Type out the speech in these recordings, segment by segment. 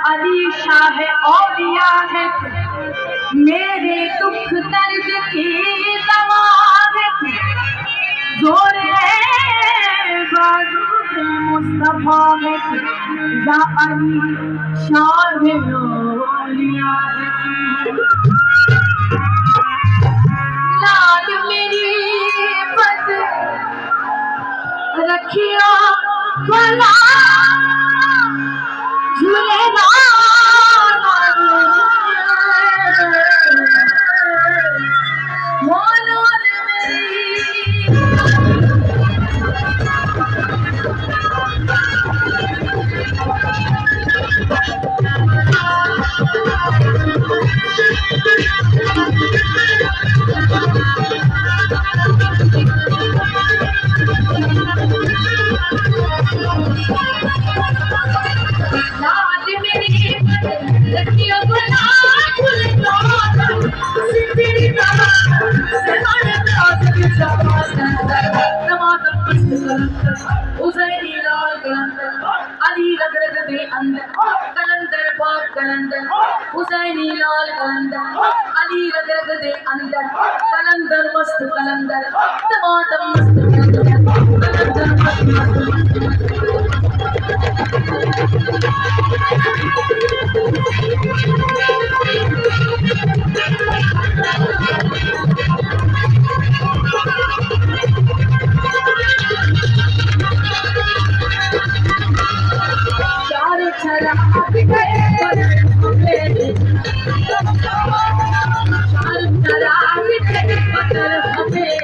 अली शाह औलिया है, मेरे दुख दर्द की दवा है, जोर है बाजू पे मुस्तफा है, या अली शाह औलिया है। लाल मेरी बद रखियो भला झूलेलाल मोहन मेरी लाल मेरी रखियो भला झूलेलाल सिद्धि दादा समान दास की शाबाश नमाज़ मस्त कलंदर हुसैनी लाल कलंदर अली रग रग दे अंदर कलंदर पाक कलंदर हुसैनी लाल कलंदर अली रग रग दे अंदर कलंदर मस्त कलंदर नमाज़ मस्त कलंदर कलंदर चार शराब गए हमें, चार शराब गए पत्थर हमें,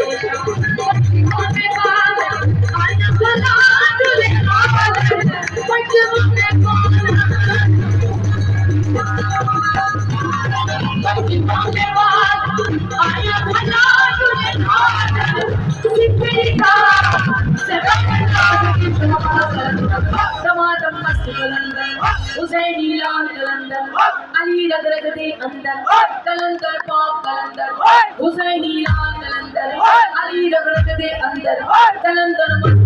हमें बाल आया भला झूलेलाल बच्चों में कौन हमें बाल आया भला झूलेलाल सिद्धि दादा समान दास की शाबाश नमाज़ मस्त कलंदर हुसैनी लाल कलंदर अली रग रग दे अंदर कलंदर पाक कलंदर हुसैनी लाल कलंदर अली रग रग दे अंदर कलंदर मस्त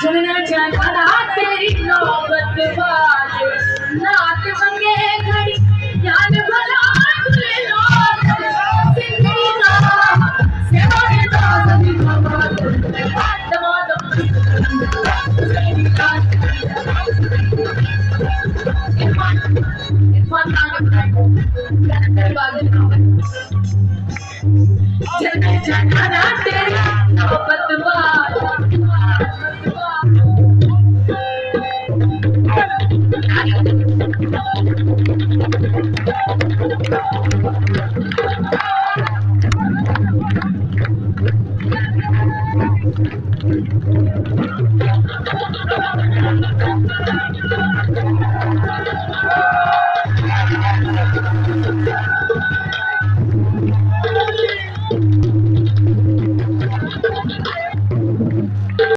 चलना चलना तेरी नौबत बाजे नात मंगे घड़ी जान भला झूलेलाल सिद्धि दादा समान दास की शाबाश नमाज़ हुसैनी लाल इरफान चलना तेरी नौबत बाजे